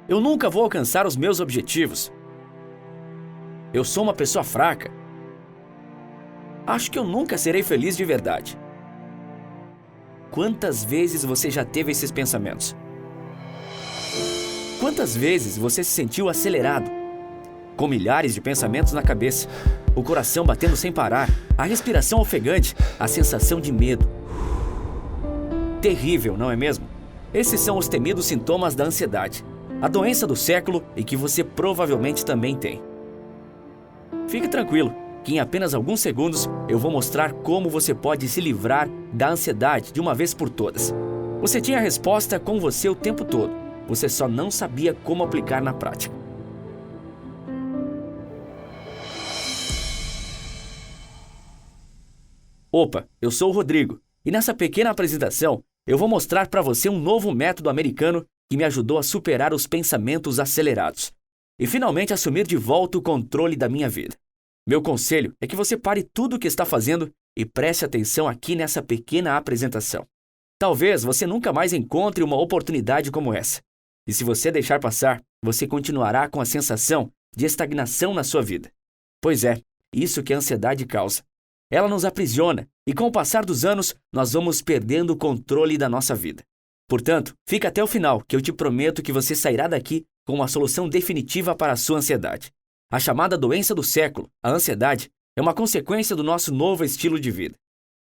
Eu nunca vou alcançar os meus objetivos. Eu sou uma pessoa fraca. Acho que eu nunca serei feliz de verdade. Quantas vezes você já teve esses pensamentos? Quantas vezes você se sentiu acelerado, com milhares de pensamentos na cabeça, o coração batendo sem parar, a respiração ofegante, a sensação de medo? Terrível, não é mesmo? Esses são os temidos sintomas da ansiedade, a doença do século e que você provavelmente também tem. Fique tranquilo, que em apenas alguns segundos eu vou mostrar como você pode se livrar da ansiedade de uma vez por todas. Você tinha a resposta com você o tempo todo, você só não sabia como aplicar na prática. Opa, eu sou o Rodrigo, e nessa pequena apresentação eu vou mostrar para você um novo método americano que me ajudou a superar os pensamentos acelerados e finalmente assumir de volta o controle da minha vida. Meu conselho é que você pare tudo o que está fazendo e preste atenção aqui nessa pequena apresentação. Talvez você nunca mais encontre uma oportunidade como essa. E se você deixar passar, você continuará com a sensação de estagnação na sua vida. Pois é, isso que a ansiedade causa. Ela nos aprisiona e com o passar dos anos, nós vamos perdendo o controle da nossa vida. Portanto, fica até o final que eu te prometo que você sairá daqui com uma solução definitiva para a sua ansiedade. A chamada doença do século, a ansiedade, é uma consequência do nosso novo estilo de vida.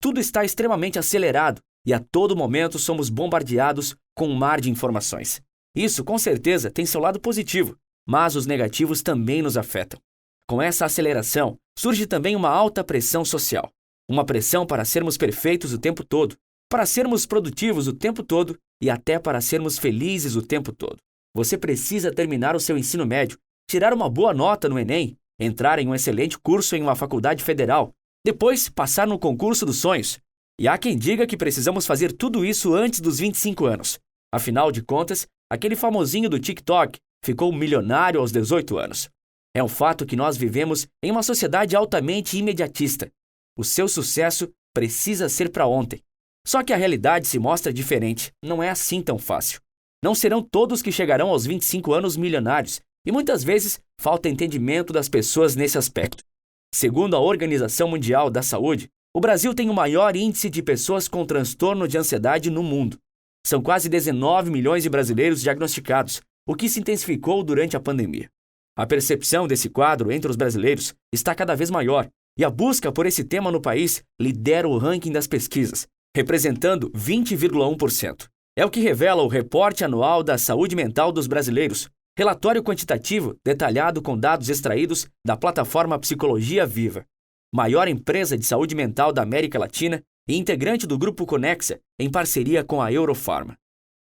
Tudo está extremamente acelerado e a todo momento somos bombardeados com um mar de informações. Isso, com certeza, tem seu lado positivo, mas os negativos também nos afetam. Com essa aceleração, surge também uma alta pressão social. Uma pressão para sermos perfeitos o tempo todo, para sermos produtivos o tempo todo e até para sermos felizes o tempo todo. Você precisa terminar o seu ensino médio, tirar uma boa nota no Enem, entrar em um excelente curso em uma faculdade federal, depois passar no concurso dos sonhos. E há quem diga que precisamos fazer tudo isso antes dos 25 anos. Afinal de contas, aquele famosinho do TikTok ficou milionário aos 18 anos. É um fato que nós vivemos em uma sociedade altamente imediatista. O seu sucesso precisa ser para ontem. Só que a realidade se mostra diferente. Não é assim tão fácil. Não serão todos que chegarão aos 25 anos milionários. E muitas vezes falta entendimento das pessoas nesse aspecto. Segundo a Organização Mundial da Saúde, o Brasil tem o maior índice de pessoas com transtorno de ansiedade no mundo. São quase 19 milhões de brasileiros diagnosticados, o que se intensificou durante a pandemia. A percepção desse quadro entre os brasileiros está cada vez maior e a busca por esse tema no país lidera o ranking das pesquisas, representando 20,1%. É o que revela o Reporte Anual da Saúde Mental dos Brasileiros, relatório quantitativo detalhado com dados extraídos da plataforma Psicologia Viva, maior empresa de saúde mental da América Latina e integrante do Grupo Conexa em parceria com a Eurofarma.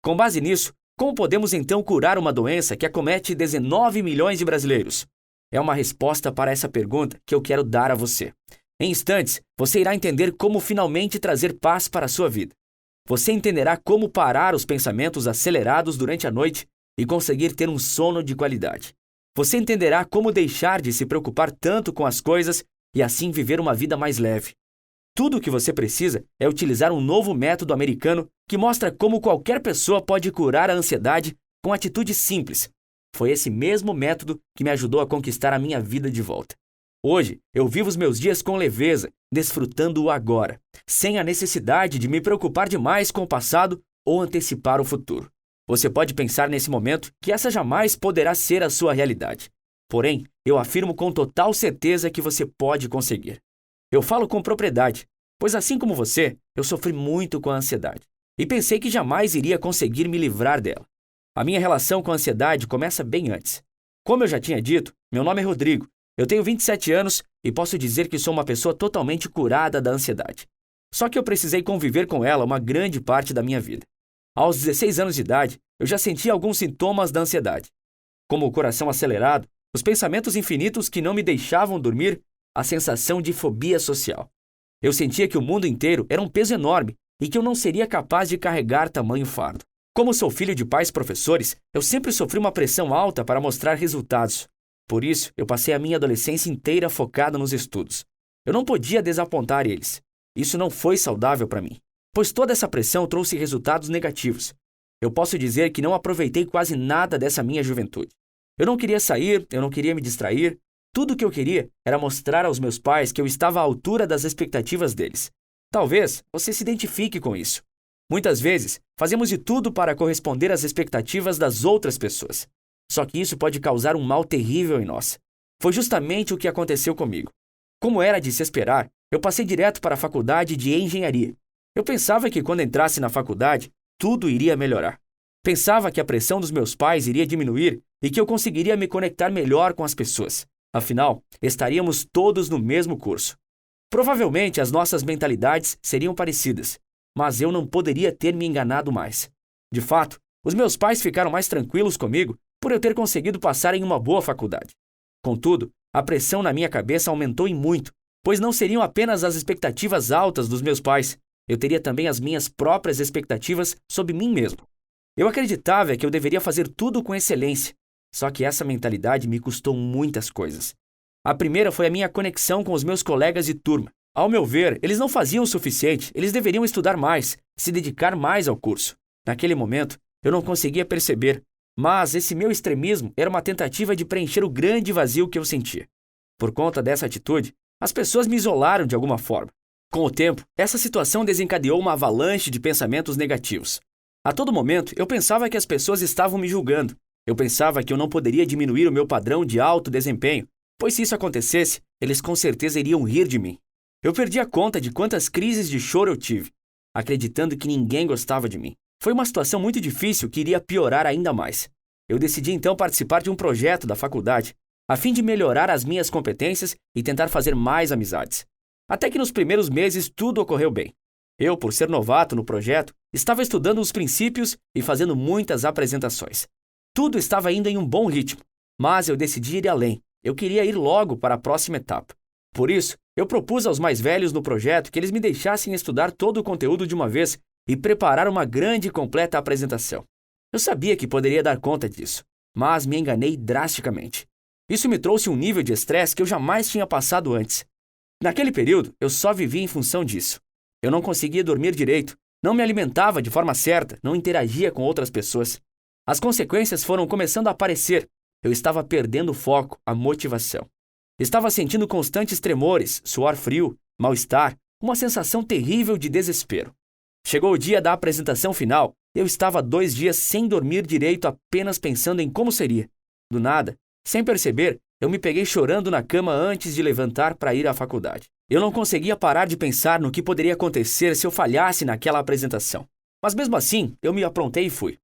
Com base nisso, como podemos então curar uma doença que acomete 19 milhões de brasileiros? É uma resposta para essa pergunta que eu quero dar a você. Em instantes, você irá entender como finalmente trazer paz para a sua vida. Você entenderá como parar os pensamentos acelerados durante a noite e conseguir ter um sono de qualidade. Você entenderá como deixar de se preocupar tanto com as coisas e assim viver uma vida mais leve. Tudo o que você precisa é utilizar um novo método americano que mostra como qualquer pessoa pode curar a ansiedade com atitudes simples. Foi esse mesmo método que me ajudou a conquistar a minha vida de volta. Hoje, eu vivo os meus dias com leveza, desfrutando o agora, sem a necessidade de me preocupar demais com o passado ou antecipar o futuro. Você pode pensar nesse momento que essa jamais poderá ser a sua realidade. Porém, eu afirmo com total certeza que você pode conseguir. Eu falo com propriedade, pois assim como você, eu sofri muito com a ansiedade e pensei que jamais iria conseguir me livrar dela. A minha relação com a ansiedade começa bem antes. Como eu já tinha dito, meu nome é Rodrigo, eu tenho 27 anos e posso dizer que sou uma pessoa totalmente curada da ansiedade. Só que eu precisei conviver com ela uma grande parte da minha vida. Aos 16 anos de idade, eu já sentia alguns sintomas da ansiedade, como o coração acelerado, os pensamentos infinitos que não me deixavam dormir, a sensação de fobia social. Eu sentia que o mundo inteiro era um peso enorme e que eu não seria capaz de carregar tamanho fardo. Como sou filho de pais professores, eu sempre sofri uma pressão alta para mostrar resultados. Por isso, eu passei a minha adolescência inteira focada nos estudos. Eu não podia desapontar eles. Isso não foi saudável para mim, pois toda essa pressão trouxe resultados negativos. Eu posso dizer que não aproveitei quase nada dessa minha juventude. Eu não queria sair, eu não queria me distrair. Tudo o que eu queria era mostrar aos meus pais que eu estava à altura das expectativas deles. Talvez você se identifique com isso. Muitas vezes, fazemos de tudo para corresponder às expectativas das outras pessoas. Só que isso pode causar um mal terrível em nós. Foi justamente o que aconteceu comigo. Como era de se esperar, eu passei direto para a faculdade de engenharia. Eu pensava que quando entrasse na faculdade, tudo iria melhorar. Pensava que a pressão dos meus pais iria diminuir e que eu conseguiria me conectar melhor com as pessoas. Afinal, estaríamos todos no mesmo curso. Provavelmente as nossas mentalidades seriam parecidas, mas eu não poderia ter me enganado mais. De fato, os meus pais ficaram mais tranquilos comigo por eu ter conseguido passar em uma boa faculdade. Contudo, a pressão na minha cabeça aumentou em muito, pois não seriam apenas as expectativas altas dos meus pais, eu teria também as minhas próprias expectativas sobre mim mesmo. Eu acreditava que eu deveria fazer tudo com excelência, só que essa mentalidade me custou muitas coisas. A primeira foi a minha conexão com os meus colegas de turma. Ao meu ver, eles não faziam o suficiente, eles deveriam estudar mais, se dedicar mais ao curso. Naquele momento, eu não conseguia perceber, mas esse meu extremismo era uma tentativa de preencher o grande vazio que eu sentia. Por conta dessa atitude, as pessoas me isolaram de alguma forma. Com o tempo, essa situação desencadeou uma avalanche de pensamentos negativos. A todo momento, eu pensava que as pessoas estavam me julgando. Eu pensava que eu não poderia diminuir o meu padrão de alto desempenho, pois se isso acontecesse, eles com certeza iriam rir de mim. Eu perdi a conta de quantas crises de choro eu tive, acreditando que ninguém gostava de mim. Foi uma situação muito difícil que iria piorar ainda mais. Eu decidi então participar de um projeto da faculdade, a fim de melhorar as minhas competências e tentar fazer mais amizades. Até que nos primeiros meses tudo ocorreu bem. Eu, por ser novato no projeto, estava estudando os princípios e fazendo muitas apresentações. Tudo estava indo em um bom ritmo, mas eu decidi ir além. Eu queria ir logo para a próxima etapa. Por isso, eu propus aos mais velhos no projeto que eles me deixassem estudar todo o conteúdo de uma vez e preparar uma grande e completa apresentação. Eu sabia que poderia dar conta disso, mas me enganei drasticamente. Isso me trouxe um nível de estresse que eu jamais tinha passado antes. Naquele período, eu só vivia em função disso. Eu não conseguia dormir direito, não me alimentava de forma certa, não interagia com outras pessoas. As consequências foram começando a aparecer. Eu estava perdendo o foco, a motivação. Estava sentindo constantes tremores, suor frio, mal-estar, uma sensação terrível de desespero. Chegou o dia da apresentação final. Eu estava 2 dias sem dormir direito, apenas pensando em como seria. Do nada, sem perceber, eu me peguei chorando na cama antes de levantar para ir à faculdade. Eu não conseguia parar de pensar no que poderia acontecer se eu falhasse naquela apresentação. Mas mesmo assim, eu me aprontei e fui.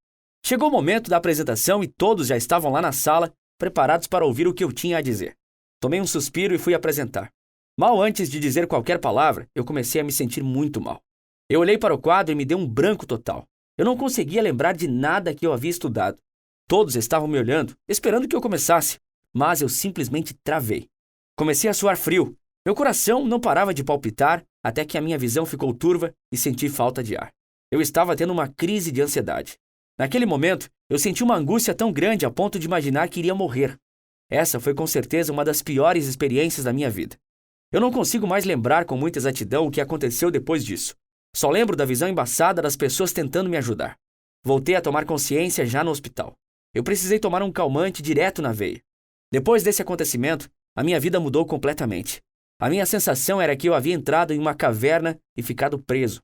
Chegou o momento da apresentação e todos já estavam lá na sala, preparados para ouvir o que eu tinha a dizer. Tomei um suspiro e fui apresentar. Mal antes de dizer qualquer palavra, eu comecei a me sentir muito mal. Eu olhei para o quadro e me deu um branco total. Eu não conseguia lembrar de nada que eu havia estudado. Todos estavam me olhando, esperando que eu começasse, mas eu simplesmente travei. Comecei a suar frio. Meu coração não parava de palpitar até que a minha visão ficou turva e senti falta de ar. Eu estava tendo uma crise de ansiedade. Naquele momento, eu senti uma angústia tão grande a ponto de imaginar que iria morrer. Essa foi com certeza uma das piores experiências da minha vida. Eu não consigo mais lembrar com muita exatidão o que aconteceu depois disso. Só lembro da visão embaçada das pessoas tentando me ajudar. Voltei a tomar consciência já no hospital. Eu precisei tomar um calmante direto na veia. Depois desse acontecimento, a minha vida mudou completamente. A minha sensação era que eu havia entrado em uma caverna e ficado preso.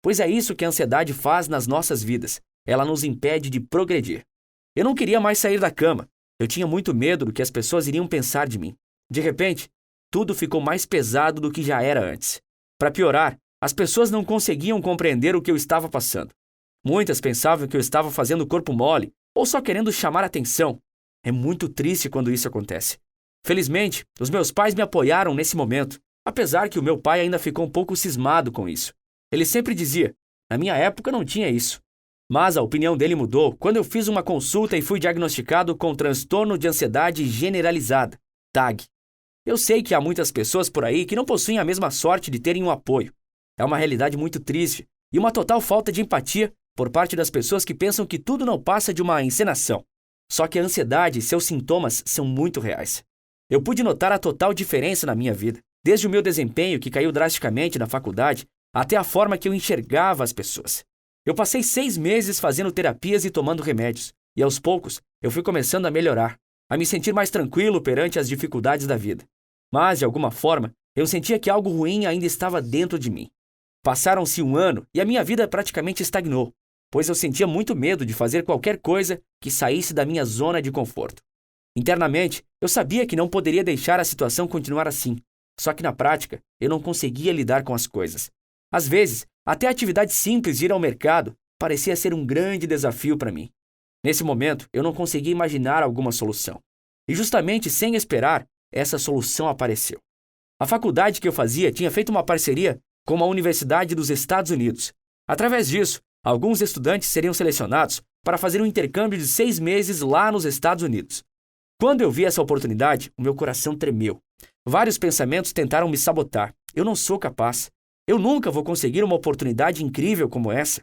Pois é isso que a ansiedade faz nas nossas vidas. Ela nos impede de progredir. Eu não queria mais sair da cama. Eu tinha muito medo do que as pessoas iriam pensar de mim. De repente, tudo ficou mais pesado do que já era antes. Para piorar, as pessoas não conseguiam compreender o que eu estava passando. Muitas pensavam que eu estava fazendo corpo mole ou só querendo chamar atenção. É muito triste quando isso acontece. Felizmente, os meus pais me apoiaram nesse momento, apesar que o meu pai ainda ficou um pouco cismado com isso. Ele sempre dizia, na minha época não tinha isso. Mas a opinião dele mudou quando eu fiz uma consulta e fui diagnosticado com transtorno de ansiedade generalizada, TAG. Eu sei que há muitas pessoas por aí que não possuem a mesma sorte de terem um apoio. É uma realidade muito triste e uma total falta de empatia por parte das pessoas que pensam que tudo não passa de uma encenação. Só que a ansiedade e seus sintomas são muito reais. Eu pude notar a total diferença na minha vida, desde o meu desempenho que caiu drasticamente na faculdade até a forma que eu enxergava as pessoas. Eu passei 6 meses fazendo terapias e tomando remédios, e aos poucos eu fui começando a melhorar, a me sentir mais tranquilo perante as dificuldades da vida. Mas, de alguma forma, eu sentia que algo ruim ainda estava dentro de mim. Passaram-se 1 ano e a minha vida praticamente estagnou, pois eu sentia muito medo de fazer qualquer coisa que saísse da minha zona de conforto. Internamente, eu sabia que não poderia deixar a situação continuar assim, só que na prática, eu não conseguia lidar com as coisas. Às vezes, até a atividade simples de ir ao mercado parecia ser um grande desafio para mim. Nesse momento, eu não conseguia imaginar alguma solução. E justamente sem esperar, essa solução apareceu. A faculdade que eu fazia tinha feito uma parceria com uma universidade dos Estados Unidos. Através disso, alguns estudantes seriam selecionados para fazer um intercâmbio de 6 meses lá nos Estados Unidos. Quando eu vi essa oportunidade, o meu coração tremeu. Vários pensamentos tentaram me sabotar. Eu não sou capaz. Eu nunca vou conseguir uma oportunidade incrível como essa.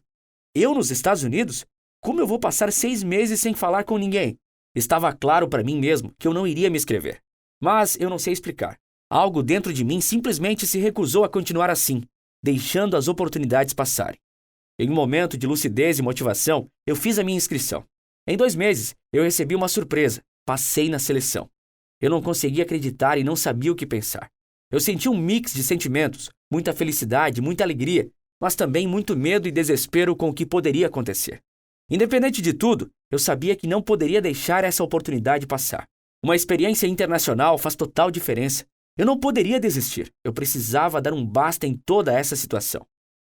Eu nos Estados Unidos? Como eu vou passar 6 meses sem falar com ninguém? Estava claro para mim mesmo que eu não iria me inscrever. Mas eu não sei explicar. Algo dentro de mim simplesmente se recusou a continuar assim, deixando as oportunidades passarem. Em um momento de lucidez e motivação, eu fiz a minha inscrição. Em 2 meses, eu recebi uma surpresa. Passei na seleção. Eu não conseguia acreditar e não sabia o que pensar. Eu senti um mix de sentimentos, muita felicidade, muita alegria, mas também muito medo e desespero com o que poderia acontecer. Independente de tudo, eu sabia que não poderia deixar essa oportunidade passar. Uma experiência internacional faz total diferença. Eu não poderia desistir. Eu precisava dar um basta em toda essa situação.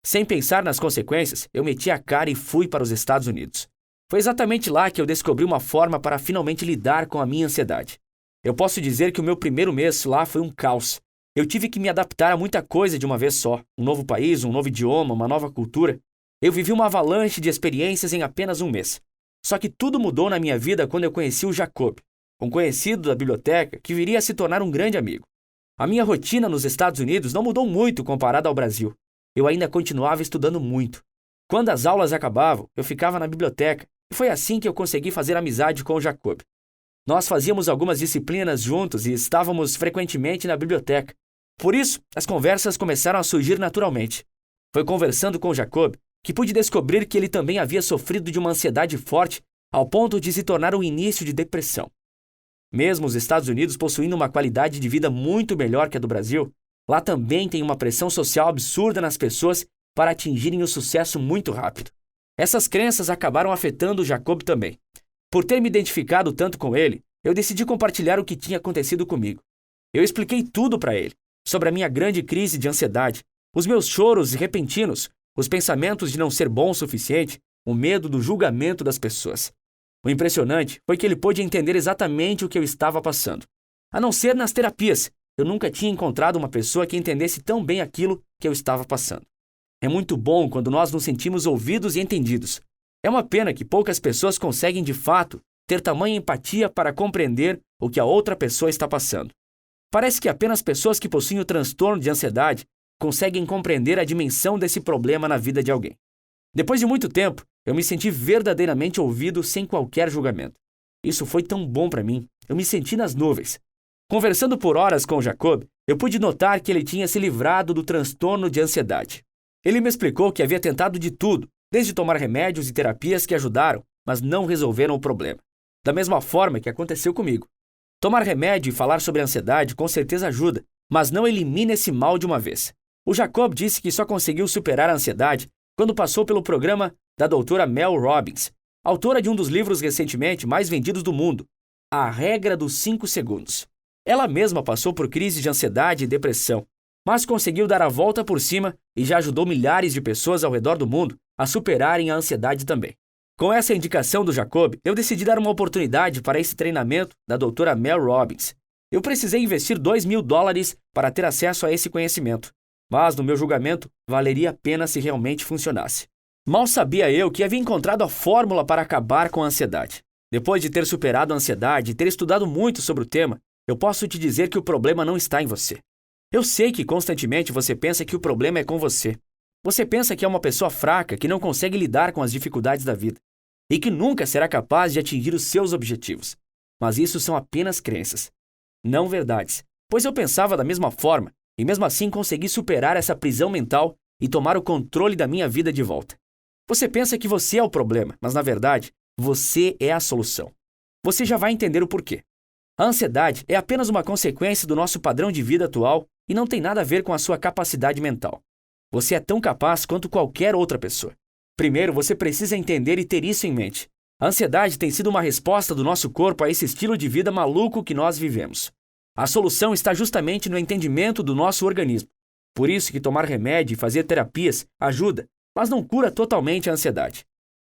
Sem pensar nas consequências, eu meti a cara e fui para os Estados Unidos. Foi exatamente lá que eu descobri uma forma para finalmente lidar com a minha ansiedade. Eu posso dizer que o meu primeiro mês lá foi um caos. Eu tive que me adaptar a muita coisa de uma vez só. Um novo país, um novo idioma, uma nova cultura. Eu vivi uma avalanche de experiências em apenas 1 mês. Só que tudo mudou na minha vida quando eu conheci o Jacob, um conhecido da biblioteca que viria a se tornar um grande amigo. A minha rotina nos Estados Unidos não mudou muito comparada ao Brasil. Eu ainda continuava estudando muito. Quando as aulas acabavam, eu ficava na biblioteca e foi assim que eu consegui fazer amizade com o Jacob. Nós fazíamos algumas disciplinas juntos e estávamos frequentemente na biblioteca. Por isso, as conversas começaram a surgir naturalmente. Foi conversando com o Jacob que pude descobrir que ele também havia sofrido de uma ansiedade forte ao ponto de se tornar o início de depressão. Mesmo os Estados Unidos possuindo uma qualidade de vida muito melhor que a do Brasil, lá também tem uma pressão social absurda nas pessoas para atingirem o sucesso muito rápido. Essas crenças acabaram afetando o Jacob também. Por ter me identificado tanto com ele, eu decidi compartilhar o que tinha acontecido comigo. Eu expliquei tudo para ele, sobre a minha grande crise de ansiedade, os meus choros repentinos, os pensamentos de não ser bom o suficiente, o medo do julgamento das pessoas. O impressionante foi que ele pôde entender exatamente o que eu estava passando. A não ser nas terapias, eu nunca tinha encontrado uma pessoa que entendesse tão bem aquilo que eu estava passando. É muito bom quando nós nos sentimos ouvidos e entendidos. É uma pena que poucas pessoas conseguem, de fato, ter tamanha empatia para compreender o que a outra pessoa está passando. Parece que apenas pessoas que possuem o transtorno de ansiedade conseguem compreender a dimensão desse problema na vida de alguém. Depois de muito tempo, eu me senti verdadeiramente ouvido sem qualquer julgamento. Isso foi tão bom para mim. Eu me senti nas nuvens. Conversando por horas com o Jacob, eu pude notar que ele tinha se livrado do transtorno de ansiedade. Ele me explicou que havia tentado de tudo, desde tomar remédios e terapias que ajudaram, mas não resolveram o problema. Da mesma forma que aconteceu comigo. Tomar remédio e falar sobre a ansiedade com certeza ajuda, mas não elimina esse mal de uma vez. O Jacob disse que só conseguiu superar a ansiedade quando passou pelo programa da doutora Mel Robbins, autora de um dos livros recentemente mais vendidos do mundo, A Regra dos 5 Segundos. Ela mesma passou por crise de ansiedade e depressão, mas conseguiu dar a volta por cima e já ajudou milhares de pessoas ao redor do mundo a superarem a ansiedade também. Com essa indicação do Jacob, eu decidi dar uma oportunidade para esse treinamento da doutora Mel Robbins. Eu precisei investir $2.000 para ter acesso a esse conhecimento, mas, no meu julgamento, valeria a pena se realmente funcionasse. Mal sabia eu que havia encontrado a fórmula para acabar com a ansiedade. Depois de ter superado a ansiedade e ter estudado muito sobre o tema, eu posso te dizer que o problema não está em você. Eu sei que constantemente você pensa que o problema é com você. Você pensa que é uma pessoa fraca que não consegue lidar com as dificuldades da vida e que nunca será capaz de atingir os seus objetivos. Mas isso são apenas crenças, não verdades, pois eu pensava da mesma forma e mesmo assim consegui superar essa prisão mental e tomar o controle da minha vida de volta. Você pensa que você é o problema, mas na verdade, você é a solução. Você já vai entender o porquê. A ansiedade é apenas uma consequência do nosso padrão de vida atual e não tem nada a ver com a sua capacidade mental. Você é tão capaz quanto qualquer outra pessoa. Primeiro, você precisa entender e ter isso em mente. A ansiedade tem sido uma resposta do nosso corpo a esse estilo de vida maluco que nós vivemos. A solução está justamente no entendimento do nosso organismo. Por isso que tomar remédio e fazer terapias ajuda, mas não cura totalmente a ansiedade.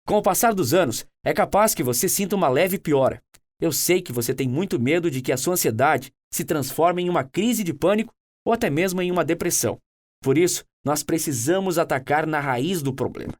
Com o passar dos anos, é capaz que você sinta uma leve piora. Eu sei que você tem muito medo de que a sua ansiedade se transforme em uma crise de pânico ou até mesmo em uma depressão. Por isso, nós precisamos atacar na raiz do problema.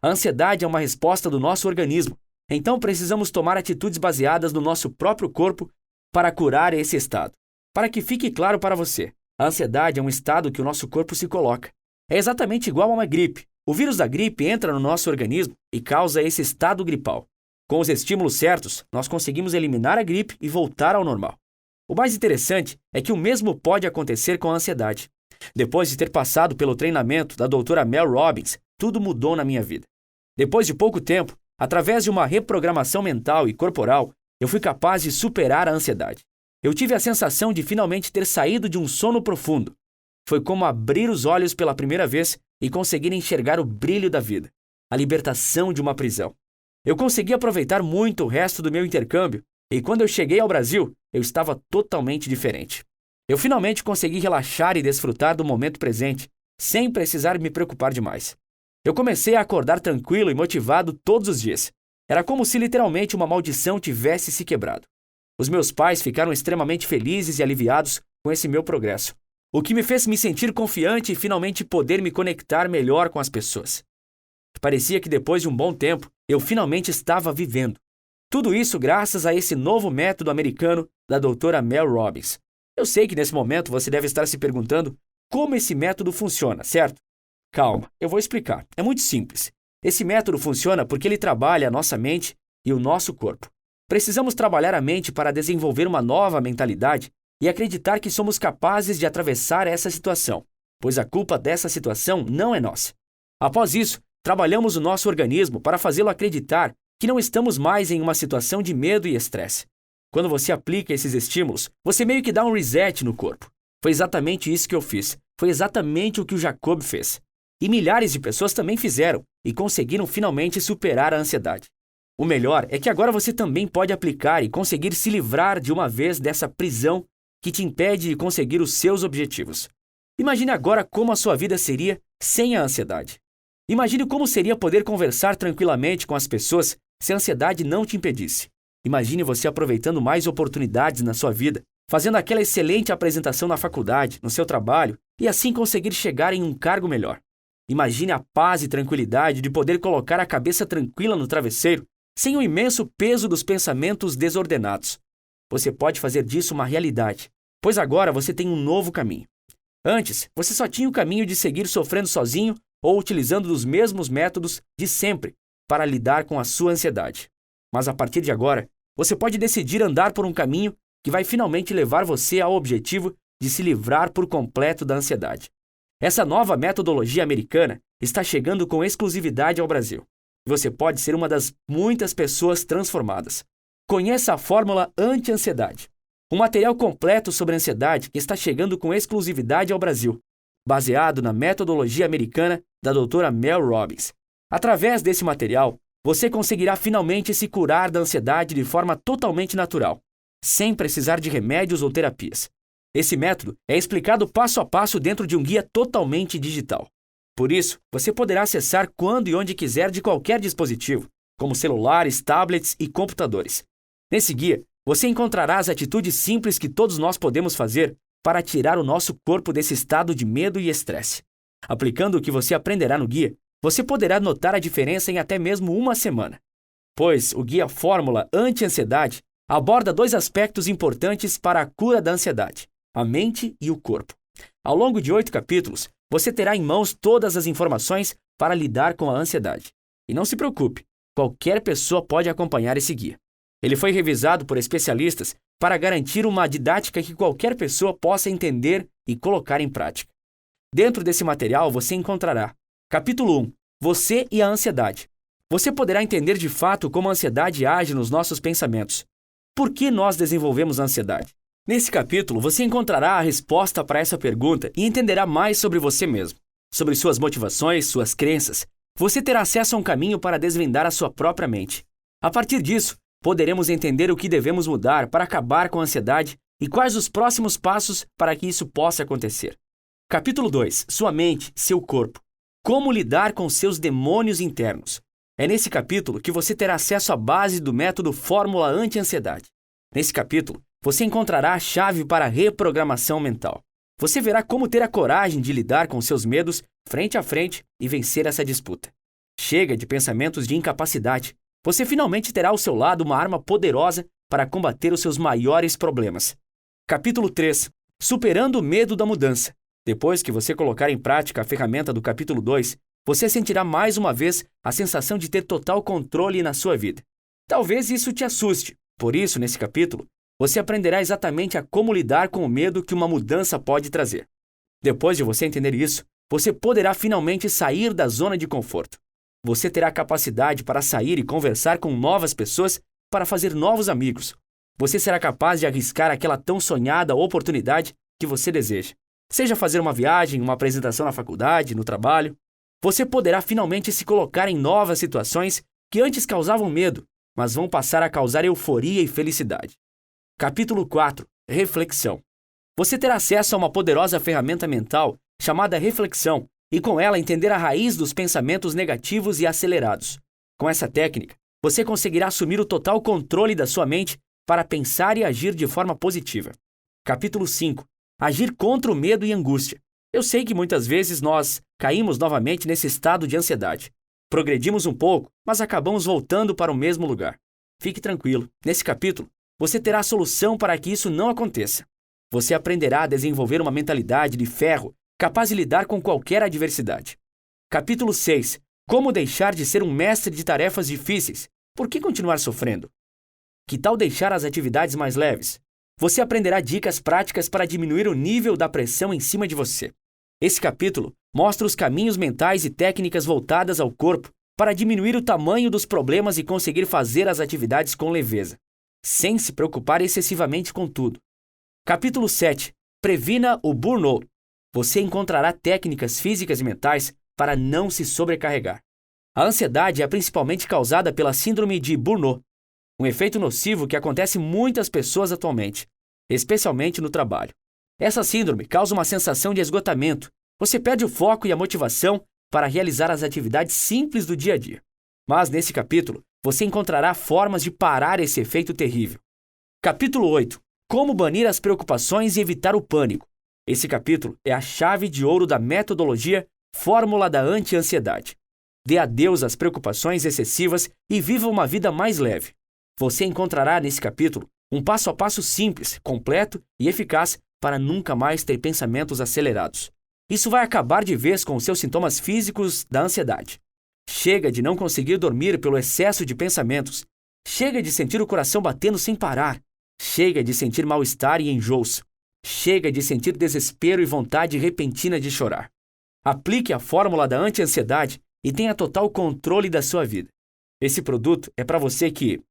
A ansiedade é uma resposta do nosso organismo, então precisamos tomar atitudes baseadas no nosso próprio corpo para curar esse estado. Para que fique claro para você, a ansiedade é um estado que o nosso corpo se coloca. É exatamente igual a uma gripe. O vírus da gripe entra no nosso organismo e causa esse estado gripal. Com os estímulos certos, nós conseguimos eliminar a gripe e voltar ao normal. O mais interessante é que o mesmo pode acontecer com a ansiedade. Depois de ter passado pelo treinamento da doutora Mel Robbins, tudo mudou na minha vida. Depois de pouco tempo, através de uma reprogramação mental e corporal, eu fui capaz de superar a ansiedade. Eu tive a sensação de finalmente ter saído de um sono profundo. Foi como abrir os olhos pela primeira vez e conseguir enxergar o brilho da vida, a libertação de uma prisão. Eu consegui aproveitar muito o resto do meu intercâmbio e quando eu cheguei ao Brasil, eu estava totalmente diferente. Eu finalmente consegui relaxar e desfrutar do momento presente, sem precisar me preocupar demais. Eu comecei a acordar tranquilo e motivado todos os dias. Era como se literalmente uma maldição tivesse se quebrado. Os meus pais ficaram extremamente felizes e aliviados com esse meu progresso, o que me fez me sentir confiante e finalmente poder me conectar melhor com as pessoas. Parecia que depois de um bom tempo, eu finalmente estava vivendo. Tudo isso graças a esse novo método americano da doutora Mel Robbins. Eu sei que nesse momento você deve estar se perguntando como esse método funciona, certo? Calma, eu vou explicar. É muito simples. Esse método funciona porque ele trabalha a nossa mente e o nosso corpo. Precisamos trabalhar a mente para desenvolver uma nova mentalidade e acreditar que somos capazes de atravessar essa situação, pois a culpa dessa situação não é nossa. Após isso, trabalhamos o nosso organismo para fazê-lo acreditar que não estamos mais em uma situação de medo e estresse. Quando você aplica esses estímulos, você meio que dá um reset no corpo. Foi exatamente isso que eu fiz. Foi exatamente o que o Jacob fez. E milhares de pessoas também fizeram e conseguiram finalmente superar a ansiedade. O melhor é que agora você também pode aplicar e conseguir se livrar de uma vez dessa prisão que te impede de conseguir os seus objetivos. Imagine agora como a sua vida seria sem a ansiedade. Imagine como seria poder conversar tranquilamente com as pessoas se a ansiedade não te impedisse. Imagine você aproveitando mais oportunidades na sua vida, fazendo aquela excelente apresentação na faculdade, no seu trabalho, e assim conseguir chegar em um cargo melhor. Imagine a paz e tranquilidade de poder colocar a cabeça tranquila no travesseiro, sem o imenso peso dos pensamentos desordenados. Você pode fazer disso uma realidade, pois agora você tem um novo caminho. Antes, você só tinha o caminho de seguir sofrendo sozinho ou utilizando os mesmos métodos de sempre para lidar com a sua ansiedade. Mas a partir de agora, você pode decidir andar por um caminho que vai finalmente levar você ao objetivo de se livrar por completo da ansiedade. Essa nova metodologia americana está chegando com exclusividade ao Brasil. Você pode ser uma das muitas pessoas transformadas. Conheça a fórmula anti-ansiedade, um material completo sobre ansiedade que está chegando com exclusividade ao Brasil, baseado na metodologia americana da doutora Mel Robbins. Através desse material, você conseguirá finalmente se curar da ansiedade de forma totalmente natural, sem precisar de remédios ou terapias. Esse método é explicado passo a passo dentro de um guia totalmente digital. Por isso, você poderá acessar quando e onde quiser de qualquer dispositivo, como celulares, tablets e computadores. Nesse guia, você encontrará as atitudes simples que todos nós podemos fazer para tirar o nosso corpo desse estado de medo e estresse. Aplicando o que você aprenderá no guia, você poderá notar a diferença em até mesmo uma semana. Pois o guia Fórmula Anti-Ansiedade aborda dois aspectos importantes para a cura da ansiedade: a mente e o corpo. Ao longo de 8 capítulos, você terá em mãos todas as informações para lidar com a ansiedade. E não se preocupe, qualquer pessoa pode acompanhar esse guia. Ele foi revisado por especialistas para garantir uma didática que qualquer pessoa possa entender e colocar em prática. Dentro desse material você encontrará: Capítulo 1. Você e a ansiedade. Você poderá entender de fato como a ansiedade age nos nossos pensamentos. Por que nós desenvolvemos a ansiedade? Nesse capítulo, você encontrará a resposta para essa pergunta e entenderá mais sobre você mesmo, sobre suas motivações, suas crenças. Você terá acesso a um caminho para desvendar a sua própria mente. A partir disso, poderemos entender o que devemos mudar para acabar com a ansiedade e quais os próximos passos para que isso possa acontecer. Capítulo 2. Sua mente, seu corpo. Como lidar com seus demônios internos. É nesse capítulo que você terá acesso à base do método Fórmula Anti-Ansiedade. Nesse capítulo, você encontrará a chave para a reprogramação mental. Você verá como ter a coragem de lidar com seus medos frente a frente e vencer essa disputa. Chega de pensamentos de incapacidade. Você finalmente terá ao seu lado uma arma poderosa para combater os seus maiores problemas. Capítulo 3. Superando o medo da mudança. Depois que você colocar em prática a ferramenta do capítulo 2, você sentirá mais uma vez a sensação de ter total controle na sua vida. Talvez isso te assuste. Por isso, nesse capítulo, você aprenderá exatamente a como lidar com o medo que uma mudança pode trazer. Depois de você entender isso, você poderá finalmente sair da zona de conforto. Você terá capacidade para sair e conversar com novas pessoas para fazer novos amigos. Você será capaz de arriscar aquela tão sonhada oportunidade que você deseja. Seja fazer uma viagem, uma apresentação na faculdade, no trabalho. Você poderá finalmente se colocar em novas situações que antes causavam medo, mas vão passar a causar euforia e felicidade. Capítulo 4. Reflexão. Você terá acesso a uma poderosa ferramenta mental chamada reflexão e com ela entender a raiz dos pensamentos negativos e acelerados. Com essa técnica, você conseguirá assumir o total controle da sua mente para pensar e agir de forma positiva. Capítulo 5. Agir contra o medo e angústia. Eu sei que muitas vezes nós caímos novamente nesse estado de ansiedade. Progredimos um pouco, mas acabamos voltando para o mesmo lugar. Fique tranquilo. Nesse capítulo, você terá a solução para que isso não aconteça. Você aprenderá a desenvolver uma mentalidade de ferro capaz de lidar com qualquer adversidade. Capítulo 6. Como deixar de ser um mestre de tarefas difíceis? Por que continuar sofrendo? Que tal deixar as atividades mais leves? Você aprenderá dicas práticas para diminuir o nível da pressão em cima de você. Esse capítulo mostra os caminhos mentais e técnicas voltadas ao corpo para diminuir o tamanho dos problemas e conseguir fazer as atividades com leveza, sem se preocupar excessivamente com tudo. Capítulo 7. Previna o burnout. Você encontrará técnicas físicas e mentais para não se sobrecarregar. A ansiedade é principalmente causada pela síndrome de burnout, um efeito nocivo que acontece em muitas pessoas atualmente, especialmente no trabalho. Essa síndrome causa uma sensação de esgotamento. Você perde o foco e a motivação para realizar as atividades simples do dia a dia. Mas nesse capítulo, você encontrará formas de parar esse efeito terrível. Capítulo 8. Como banir as preocupações e evitar o pânico. Esse capítulo é a chave de ouro da metodologia Fórmula da Anti-Ansiedade. Dê adeus às preocupações excessivas e viva uma vida mais leve. Você encontrará nesse capítulo um passo a passo simples, completo e eficaz para nunca mais ter pensamentos acelerados. Isso vai acabar de vez com os seus sintomas físicos da ansiedade. Chega de não conseguir dormir pelo excesso de pensamentos. Chega de sentir o coração batendo sem parar. Chega de sentir mal-estar e enjoos. Chega de sentir desespero e vontade repentina de chorar. Aplique a fórmula da anti-ansiedade e tenha total controle da sua vida. Esse produto é para você que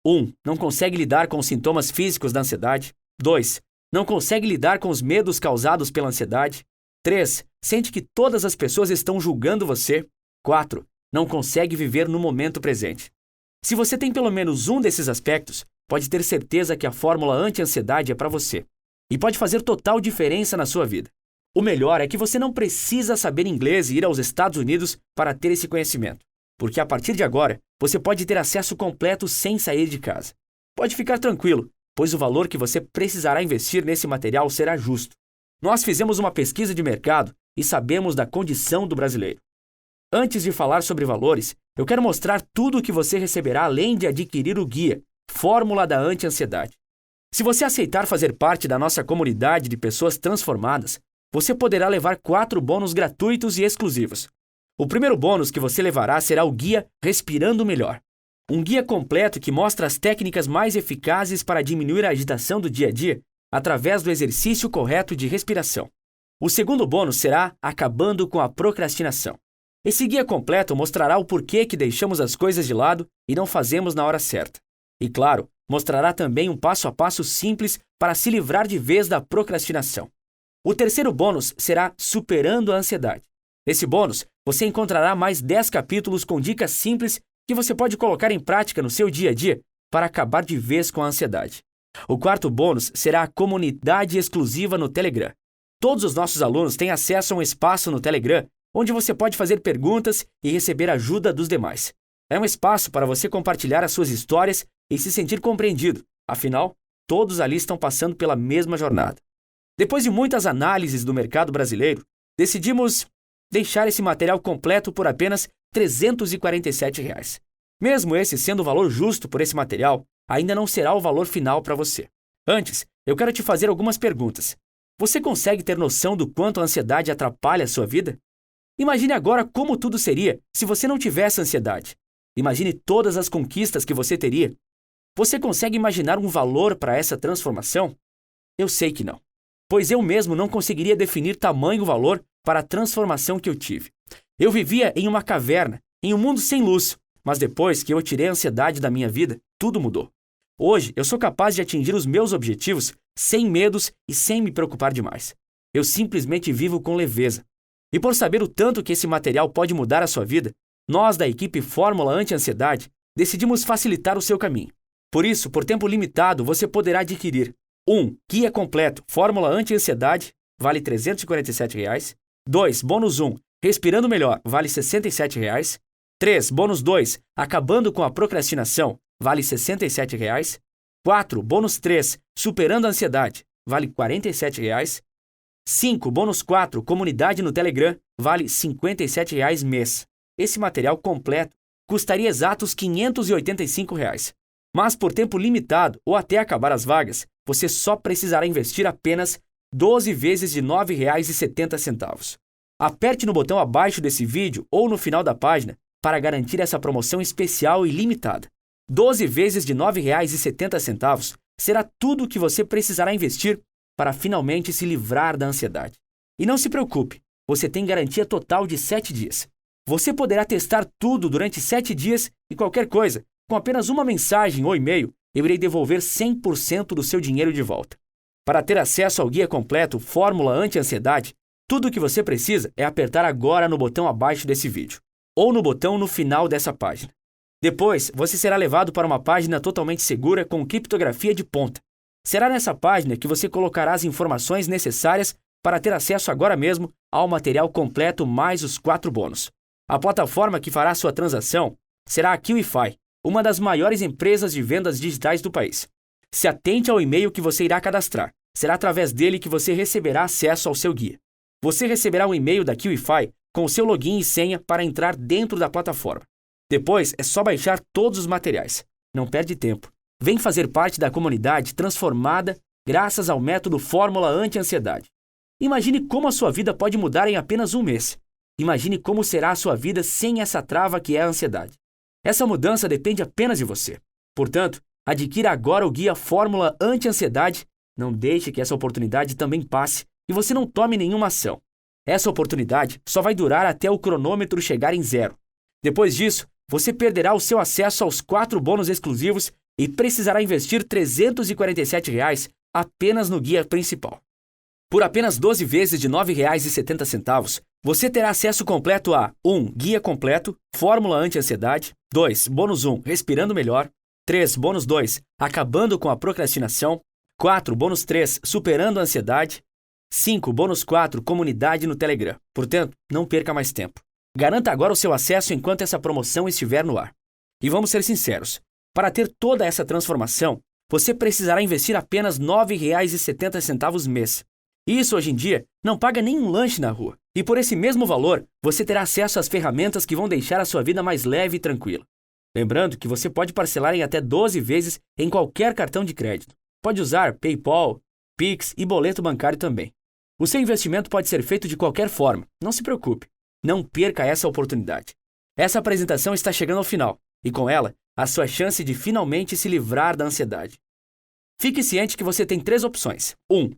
1. Não consegue lidar com os sintomas físicos da ansiedade. 2. Não consegue lidar com os medos causados pela ansiedade. 3. Sente que todas as pessoas estão julgando você. 4. Não consegue viver no momento presente. Se você tem pelo menos um desses aspectos, pode ter certeza que a fórmula anti-ansiedade é para você. E pode fazer total diferença na sua vida. O melhor é que você não precisa saber inglês e ir aos Estados Unidos para ter esse conhecimento. Porque a partir de agora, você pode ter acesso completo sem sair de casa. Pode ficar tranquilo, pois o valor que você precisará investir nesse material será justo. Nós fizemos uma pesquisa de mercado e sabemos da condição do brasileiro. Antes de falar sobre valores, eu quero mostrar tudo o que você receberá além de adquirir o guia Fórmula da Anti-Ansiedade. Se você aceitar fazer parte da nossa comunidade de pessoas transformadas, você poderá levar 4 bônus gratuitos e exclusivos. O primeiro bônus que você levará será o guia Respirando Melhor. Um guia completo que mostra as técnicas mais eficazes para diminuir a agitação do dia a dia através do exercício correto de respiração. O segundo bônus será Acabando com a Procrastinação. Esse guia completo mostrará o porquê que deixamos as coisas de lado e não fazemos na hora certa. E claro, mostrará também um passo a passo simples para se livrar de vez da procrastinação. O terceiro bônus será Superando a Ansiedade. Nesse bônus, você encontrará mais 10 capítulos com dicas simples que você pode colocar em prática no seu dia a dia para acabar de vez com a ansiedade. O quarto bônus será a comunidade exclusiva no Telegram. Todos os nossos alunos têm acesso a um espaço no Telegram onde você pode fazer perguntas e receber ajuda dos demais. É um espaço para você compartilhar as suas histórias e se sentir compreendido. Afinal, todos ali estão passando pela mesma jornada. Depois de muitas análises do mercado brasileiro, decidimos deixar esse material completo por apenas R$ 347. Mesmo esse sendo o valor justo por esse material, ainda não será o valor final para você. Antes, eu quero te fazer algumas perguntas. Você consegue ter noção do quanto a ansiedade atrapalha a sua vida? Imagine agora como tudo seria se você não tivesse ansiedade. Imagine todas as conquistas que você teria. Você consegue imaginar um valor para essa transformação? Eu sei que não, pois eu mesmo não conseguiria definir tamanho valor para a transformação que eu tive. Eu vivia em uma caverna, em um mundo sem luz, mas depois que eu tirei a ansiedade da minha vida, tudo mudou. Hoje, eu sou capaz de atingir os meus objetivos sem medos e sem me preocupar demais. Eu simplesmente vivo com leveza. E por saber o tanto que esse material pode mudar a sua vida, nós da equipe Fórmula Anti-Ansiedade decidimos facilitar o seu caminho. Por isso, por tempo limitado, você poderá adquirir 1. Guia completo Fórmula Anti-Ansiedade, vale R$ 347. 2. Bônus 1. Respirando Melhor, vale R$ 67. 3. Bônus 2. Acabando com a Procrastinação, vale R$ 67. 4. Bônus 3. Superando a Ansiedade, vale R$ 47. 5. Bônus 4. Comunidade no Telegram, vale R$ 57 mês. Esse material completo custaria exatos R$ 585. Mas por tempo limitado ou até acabar as vagas, você só precisará investir apenas 12 vezes de R$ 9,70. Aperte no botão abaixo desse vídeo ou no final da página para garantir essa promoção especial e limitada. 12 vezes de R$ 9,70 será tudo o que você precisará investir para finalmente se livrar da ansiedade. E não se preocupe, você tem garantia total de 7 dias. Você poderá testar tudo durante 7 dias e qualquer coisa, com apenas uma mensagem ou e-mail, eu irei devolver 100% do seu dinheiro de volta. Para ter acesso ao guia completo Fórmula Anti-Ansiedade, tudo o que você precisa é apertar agora no botão abaixo desse vídeo, ou no botão no final dessa página. Depois, você será levado para uma página totalmente segura com criptografia de ponta. Será nessa página que você colocará as informações necessárias para ter acesso agora mesmo ao material completo mais os 4 bônus. A plataforma que fará sua transação será a QIFI, uma das maiores empresas de vendas digitais do país. Se atente ao e-mail que você irá cadastrar. Será através dele que você receberá acesso ao seu guia. Você receberá um e-mail da QIFI com o seu login e senha para entrar dentro da plataforma. Depois é só baixar todos os materiais. Não perde tempo. Vem fazer parte da comunidade transformada graças ao método Fórmula Anti-Ansiedade. Imagine como a sua vida pode mudar em apenas um mês. Imagine como será a sua vida sem essa trava que é a ansiedade. Essa mudança depende apenas de você. Portanto, adquira agora o guia Fórmula Anti-Ansiedade. Não deixe que essa oportunidade também passe e você não tome nenhuma ação. Essa oportunidade só vai durar até o cronômetro chegar em 0. Depois disso, você perderá o seu acesso aos 4 bônus exclusivos e precisará investir R$ 347 apenas no guia principal. Por apenas 12 vezes de R$ 9,70, você terá acesso completo a 1. Guia completo, Fórmula Anti-Ansiedade, 2. Bônus 1. Respirando Melhor, 3. Bônus 2. Acabando com a Procrastinação, 4. Bônus 3. Superando a Ansiedade, 5. Bônus 4. Comunidade no Telegram. Portanto, não perca mais tempo. Garanta agora o seu acesso enquanto essa promoção estiver no ar. E vamos ser sinceros, para ter toda essa transformação, você precisará investir apenas R$ 9,70 mês. Isso, hoje em dia, não paga nem um lanche na rua. E por esse mesmo valor, você terá acesso às ferramentas que vão deixar a sua vida mais leve e tranquila. Lembrando que você pode parcelar em até 12 vezes em qualquer cartão de crédito. Pode usar PayPal, Pix e boleto bancário também. O seu investimento pode ser feito de qualquer forma. Não se preocupe. Não perca essa oportunidade. Essa apresentação está chegando ao final, e com ela, a sua chance de finalmente se livrar da ansiedade. Fique ciente que você tem 3 opções. 1.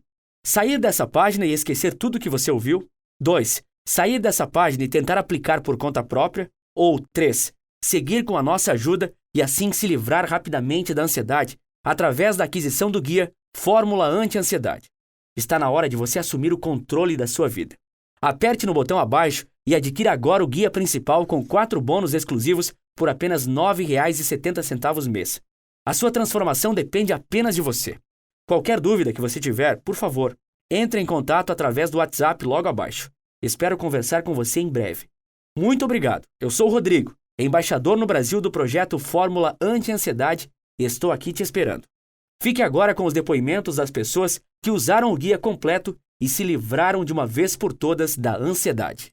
Sair dessa página e esquecer tudo que você ouviu. 2. Sair dessa página e tentar aplicar por conta própria. Ou 3. Seguir com a nossa ajuda e assim se livrar rapidamente da ansiedade através da aquisição do guia Fórmula Anti-Ansiedade. Está na hora de você assumir o controle da sua vida. Aperte no botão abaixo e adquira agora o guia principal com 4 bônus exclusivos por apenas R$ 9,70 mês. A sua transformação depende apenas de você. Qualquer dúvida que você tiver, por favor, entre em contato através do WhatsApp logo abaixo. Espero conversar com você em breve. Muito obrigado. Eu sou o Rodrigo, embaixador no Brasil do projeto Fórmula Anti-Ansiedade e estou aqui te esperando. Fique agora com os depoimentos das pessoas que usaram o guia completo e se livraram de uma vez por todas da ansiedade.